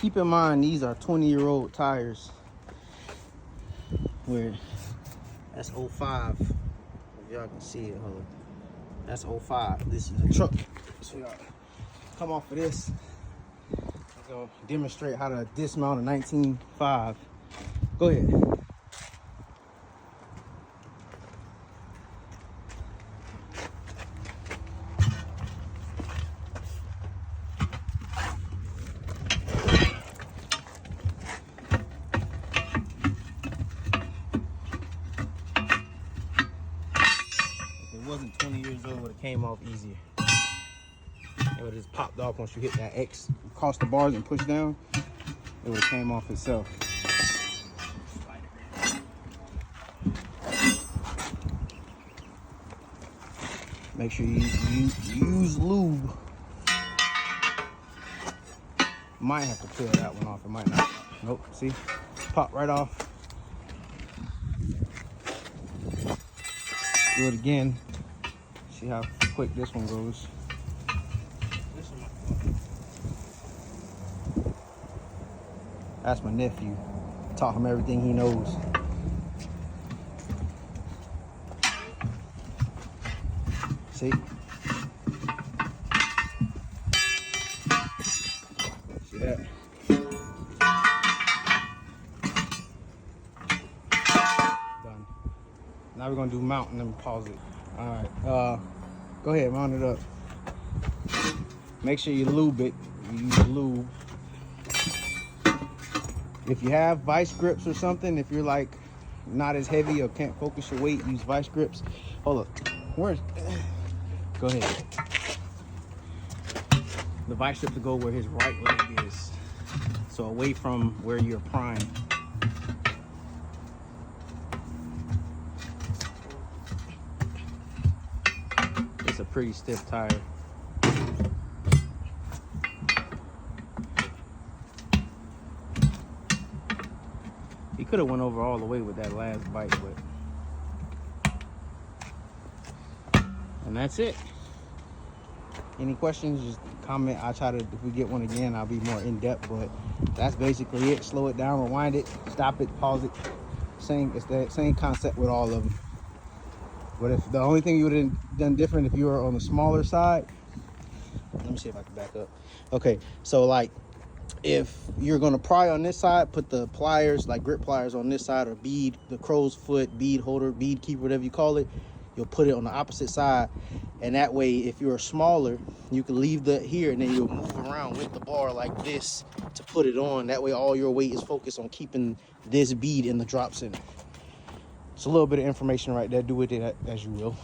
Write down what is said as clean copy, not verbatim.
keep in mind these are 20-year-old tires. Where that's 05. If y'all can see it, hold on. That's 05. This is a truck. So y'all come off of this. I'm gonna demonstrate how to dismount a 19.5. Go ahead. If it wasn't 20 years old, it would have came off easier. It would have just popped off once you hit that X across the bars and push down. It would have came off itself. Make sure you use lube. Might have to peel that one off. It might not. Nope. See? Pop right off. Do it again. See how quick this one goes. That's my nephew. Taught him everything he knows. See? See that? Done. Now we're gonna do mount and then pause it. All right, go ahead, mount it up. Make sure you lube it. You use lube. If you have vice grips or something, if you're like not as heavy or can't focus your weight, use vice grips. Hold up. Where's? Go ahead. The vice grip to go where his right leg is, so away from where you're primed. It's a pretty stiff tire. He could have went over all the way with that last bite, but and that's it. Any questions, just comment. I'll try to, if we get one again, I'll be more in depth, but that's basically it. Slow it down, rewind it, stop it, pause it. It's the same concept with all of them. But if the only thing you would have done different if you were on the smaller side, let me see if I can back up. Okay, so like if you're gonna pry on this side, put the pliers, like grip pliers on this side, or bead, the crow's foot, bead holder, bead keeper, whatever you call it, you'll put it on the opposite side. And that way, if you're smaller, you can leave the here and then you'll move around with the bar like this to put it on. That way all your weight is focused on keeping this bead in the drop center. It's a little bit of information right there. Do with it as you will.